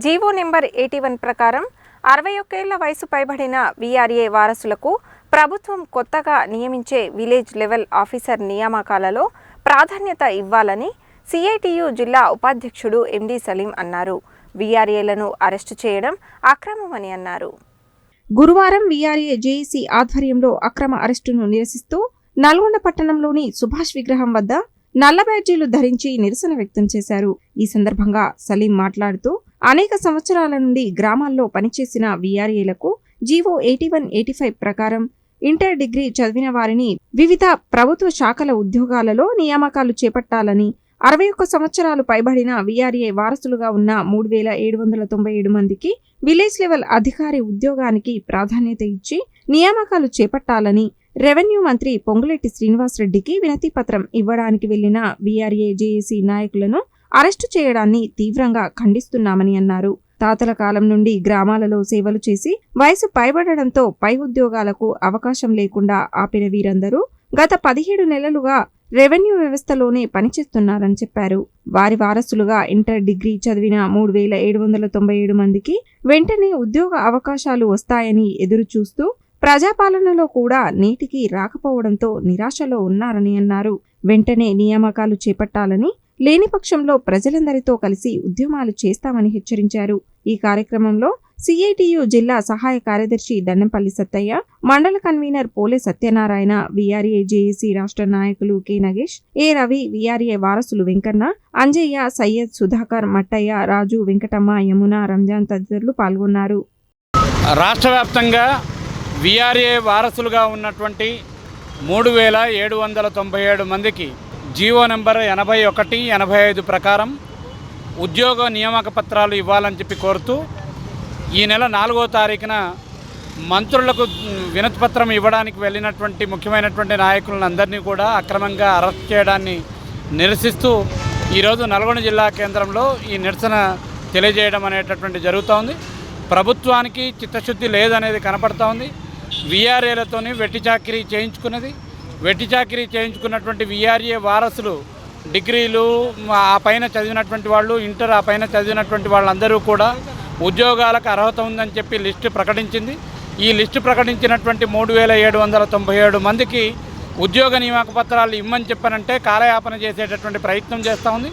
GO number 81 ప్రకారం 61 ఏళ్ల వయసు పైబడిన వీఆర్ఏ వారసులకు ప్రభుత్వం కొత్తగా నియమించే విలేజ్ లెవెల్ ఆఫీసర్ నియామకాలలో ప్రాధాన్యత ఇవ్వాలని సిఐటియు జిల్లా ఉపాధ్యక్షుడు ఎండి సలీం అన్నారు. వీఆర్ఏలను అరెస్టు చేయడం అక్రమమని అన్నారు. గురువారం వీఆర్ఏ జేఏసీ ఆధ్వర్యంలో అక్రమ అరెస్టును నిరసిస్తూ నల్గొండ పట్టణంలోని సుభాష్ విగ్రహం వద్ద నల్ల బ్యాడ్జీలు ధరించి నిరసన వ్యక్తం చేశారు. ఈ సందర్భంగా సలీం మాట్లాడుతూ అనేక సంవత్సరాల నుండి గ్రామాల్లో పనిచేసిన వీఆర్ఏలకు జీవో 81-85 ప్రకారం ఇంటర్ డిగ్రీ చదివిన వారిని వివిధ ప్రభుత్వ శాఖల ఉద్యోగాలలో నియామకాలు చేపట్టాలని 61 సంవత్సరాలు పైబడిన వీఆర్ఏ వారసులుగా ఉన్న 3797 మందికి విలేజ్ లెవెల్ అధికారి ఉద్యోగానికి ప్రాధాన్యత ఇచ్చి నియామకాలు చేపట్టాలని రెవెన్యూ మంత్రి పొంగులేటి శ్రీనివాసరెడ్డికి వినతి పత్రం ఇవ్వడానికి వెళ్లిన వీఆర్ఏ జేఏసీ నాయకులను అరెస్టు చేయడాన్ని తీవ్రంగా ఖండిస్తున్నామని అన్నారు. తాతల కాలం నుండి గ్రామాలలో సేవలు చేసి వయసు పైబడడంతో పై ఉద్యోగాలకు అవకాశం లేకుండా ఆపిన వీరందరూ గత 17 నెలలుగా రెవెన్యూ వ్యవస్థలోనే పనిచేస్తున్నారని చెప్పారు. వారి వారసులుగా ఇంటర్ డిగ్రీ చదివిన 3797 మందికి వెంటనే ఉద్యోగ అవకాశాలు వస్తాయని ఎదురు చూస్తూ ప్రజాపాలనలో కూడా నేటికి రాకపోవడంతో నిరాశలో ఉన్నారని అన్నారు. వెంటనే నియామకాలు చేపట్టాలని, లేని పక్షంలో ప్రజలందరితో కలిసి ఉద్యమాలు చేస్తామని హెచ్చరించారు. ఈ కార్యక్రమంలో సిఐటియు జిల్లా సహాయ కార్యదర్శి దండంపల్లి సత్తయ్య, మండల కన్వీనర్ పోలే సత్యనారాయణ, వీఆర్ఏ జేఏసీ రాష్ట్ర నాయకులు కె నగేష్, ఏ రవి, వీఆర్ఏ వారసులు వెంకన్న, అంజయ్య, సయ్యద్, సుధాకర్, మట్టయ్య, రాజు, వెంకటమ్మ, యమున, రంజాన్ తదితరులు పాల్గొన్నారు. రాష్ట్ర వ్యాప్తంగా వీఆర్ఏ వారసులుగా ఉన్నటువంటి 3797 మందికి జీవో నెంబర్ 81-85 ప్రకారం ఉద్యోగ నియామక పత్రాలు ఇవ్వాలని చెప్పి కోరుతూ ఈ నెల 4వ తారీఖున మంత్రులకు వినతి పత్రం ఇవ్వడానికి వెళ్ళినటువంటి ముఖ్యమైనటువంటి నాయకులను అందరినీ కూడా అక్రమంగా అరెస్ట్ చేయడాన్ని నిరసిస్తూ ఈరోజు నల్గొండ జిల్లా కేంద్రంలో ఈ నిరసన తెలియజేయడం అనేటటువంటి జరుగుతోంది. ప్రభుత్వానికి చిత్తశుద్ధి లేదనేది కనపడుతూ ఉంది. వీఆర్ఏలతోని వెట్టి చాకిరీ చేయించుకున్నటువంటి వీఆర్ఏ వారసులు డిగ్రీలు ఆ పైన చదివినటువంటి వాళ్ళు, ఇంటర్ ఆ పైన చదివినటువంటి వాళ్ళందరూ కూడా ఉద్యోగాలకు అర్హత ఉందని చెప్పి లిస్టు ప్రకటించింది. ఈ లిస్టు ప్రకటించినటువంటి 3797 మందికి ఉద్యోగ నియామక పత్రాలు ఇమ్మని చెప్పనంటే కాలయాపన చేసేటటువంటి ప్రయత్నం చేస్తూ ఉంది.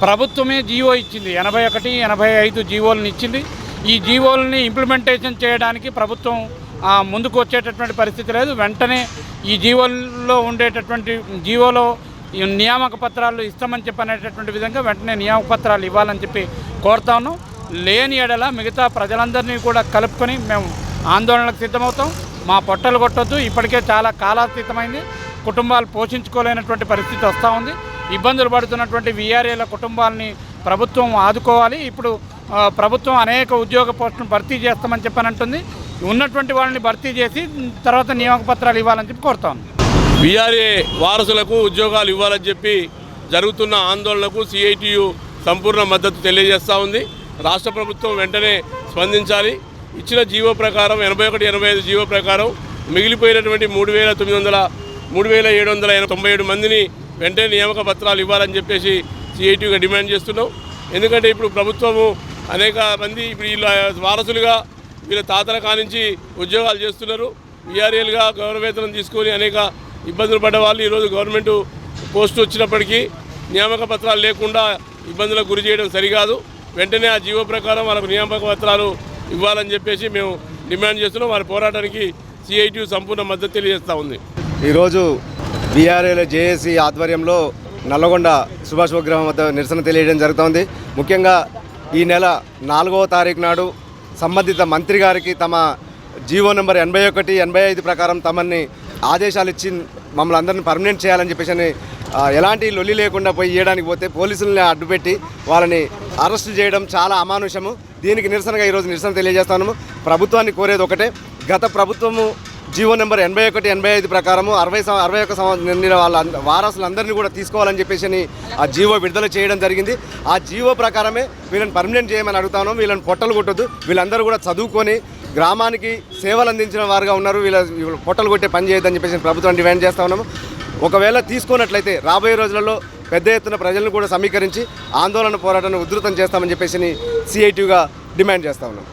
ప్రభుత్వమే జీవో ఇచ్చింది, 81-85 జీవోలను ఇచ్చింది. ఈ జీవోలని ఇంప్లిమెంటేషన్ చేయడానికి ప్రభుత్వం ముందుకు వచ్చేటటువంటి పరిస్థితి లేదు. వెంటనే ఈ జీవోలో ఉండేటటువంటి జీవోలో నియామక పత్రాలు ఇస్తామని చెప్పనేటటువంటి విధంగా వెంటనే నియామక పత్రాలు ఇవ్వాలని చెప్పి కోరుతా ఉన్నాం. లేని ఎడల మిగతా ప్రజలందరినీ కూడా కలుపుకొని మేము ఆందోళనకు సిద్ధమవుతాం. మా పొట్టలు కొట్టొద్దు, ఇప్పటికే చాలా కాలాతీతమైంది. కుటుంబాలు పోషించుకోలేనటువంటి పరిస్థితి వస్తూ ఉంది. ఇబ్బందులు పడుతున్నటువంటి వీఆర్ఏల కుటుంబాలని ప్రభుత్వం ఆదుకోవాలి. ఇప్పుడు ప్రభుత్వం అనేక ఉద్యోగ పోస్టులను భర్తీ చేస్తామని చెప్పనంటుంది. ఉన్నటువంటి వాళ్ళని భర్తీ చేసి తర్వాత నియామక పత్రాలు ఇవ్వాలని చెప్పి కోరుతాం. వీఆర్ఏ వారసులకు ఉద్యోగాలు ఇవ్వాలని చెప్పి జరుగుతున్న ఆందోళనకు సిఐటియు సంపూర్ణ మద్దతు తెలియజేస్తూ ఉంది. రాష్ట్ర ప్రభుత్వం వెంటనే స్పందించాలి. ఇచ్చిన జీవో ప్రకారం 81-85 జీవో ప్రకారం మిగిలిపోయినటువంటి 3797 మందిని వెంటనే నియామక పత్రాలు ఇవ్వాలని చెప్పేసి సిఐటియుగా డిమాండ్ చేస్తున్నాం. ఎందుకంటే ఇప్పుడు ప్రభుత్వము అనేక మంది ఇప్పుడు వీళ్ళ వారసులుగా వీళ్ళ తాతల కానించి ఉద్యోగాలు చేస్తున్నారు. వీఆర్ఏలుగా గౌరవేతనం తీసుకొని అనేక ఇబ్బందులు పడ్డ వాళ్ళు ఈరోజు గవర్నమెంట్ పోస్టు వచ్చినప్పటికీ నియామక పత్రాలు లేకుండా ఇబ్బందులకు గురి చేయడం సరికాదు. వెంటనే ఆ జీవో ప్రకారం వాళ్ళకు నియామక పత్రాలు ఇవ్వాలని చెప్పేసి మేము డిమాండ్ చేస్తున్నాం. వారి పోరాటానికి సిఐటియు సంపూర్ణ మద్దతు తెలియజేస్తూ ఉంది. ఈరోజు వీఆర్ఏల జేఏసీ ఆధ్వర్యంలో నల్లగొండ సుభాష్ విగ్రహం వద్ద నిరసన తెలియజేయడం జరుగుతోంది. ముఖ్యంగా ఈ నెల 4వ తారీఖు నాడు సంబంధిత మంత్రి గారికి తమ జీవో నెంబర్ 81-85 ప్రకారం తమని ఆదేశాలు ఇచ్చి మమ్మల్ని అందరినీ పర్మనెంట్ చేయాలని చెప్పేసి ఎలాంటి లొల్లి లేకుండా పోయి ఇవ్వడానికి పోతే పోలీసుల్ని అడ్డుపెట్టి వాళ్ళని అరెస్ట్ చేయడం చాలా అమానుషము. దీనికి నిరసనగా ఈరోజు నిరసన తెలియజేస్తున్నాము. ప్రభుత్వాన్ని కోరేది ఒకటే, గత ప్రభుత్వము జీవో నెంబర్ 81-85 ప్రకారము 61 నిండిన వాళ్ళ వారసులందరినీ కూడా తీసుకోవాలని చెప్పేసి ఆ జీవో విడుదల చేయడం జరిగింది. ఆ జీవో ప్రకారమే వీళ్ళని పర్మనెంట్ చేయమని అడుగుతాను. వీళ్ళని పొట్టలు కొట్టొద్దు. వీళ్ళందరూ కూడా చదువుకొని గ్రామానికి సేవలు అందించిన వారుగా ఉన్నారు. వీళ్ళ పొట్టలు కొట్టే పని చేయొద్దని చెప్పేసి ప్రభుత్వం డిమాండ్ చేస్తూ ఉన్నాము. ఒకవేళ తీసుకున్నట్లయితే రాబోయే రోజులలో పెద్ద ఎత్తున ప్రజలను కూడా సమీకరించి ఆందోళన పోరాటాన్ని ఉధృతం చేస్తామని చెప్పేసి సిఐటియుగా డిమాండ్ చేస్తూ ఉన్నాం.